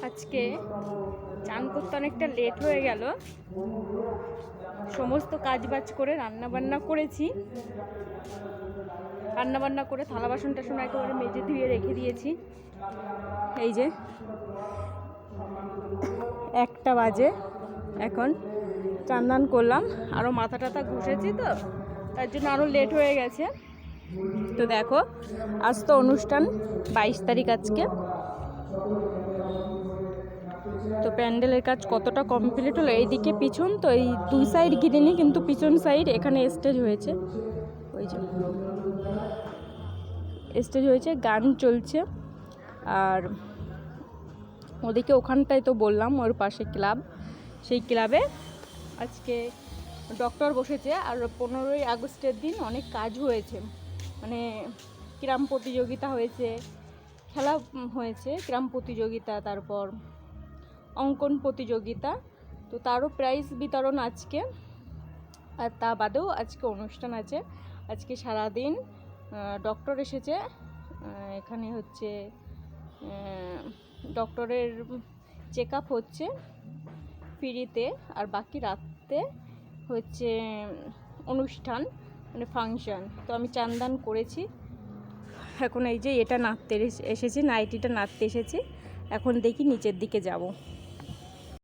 আজকে চান করতে অনেকটা লেট হয়ে গেল। সমস্ত কাজবাজ করে রান্নাবান্না করেছি। রান্নাবান্না করে থালা বাসন টাসন একেবারে মেজে ধুয়ে রেখে দিয়েছি। এই যে 1টা বাজে, এখন চান দান করলাম, আরও মাথা টাথা ঘষেছি, তো তার জন্য আরও লেট হয়ে গেছে। তো দেখো, আজ তো অনুষ্ঠান 22 তারিখ আজকে। তো প্যান্ডেলের কাজ কতটা কমপ্লিট হলো, এইদিকে পিছন, তো এই 2 সাইড ঘিরেনি, কিন্তু পিছন সাইড এখানে স্টেজ হয়েছে। ওই যে স্টেজ হয়েছে, গান চলছে। আর ওদিকে ওখানটায় তো বললাম, ওর পাশে ক্লাব, সেই ক্লাবে আজকে ডক্টর বসেছে। আর 15ই আগস্টের দিন অনেক কাজ হয়েছে, মানে ক্রীড়া প্রতিযোগিতা হয়েছে, খেলা হয়েছে, ক্রীড়া প্রতিযোগিতা, তারপর অঙ্কন প্রতিযোগিতা, তো তারও প্রাইজ বিতরণ আজকে। আর তা বাদেও আজকে অনুষ্ঠান আছে। আজকে সারাদিন ডক্টর এসেছে এখানে, হচ্ছে ডক্টরের চেক আপ হচ্ছে ফ্রিতে। আর বাকি রাতে হচ্ছে অনুষ্ঠান, মানে ফাংশন। তো আমি চান দান করেছি, এখন এই যে এটা নাড়তে এসেছি, নাইটিটা নাড়তে এসেছি। এখন দেখি নিচের দিকে যাব।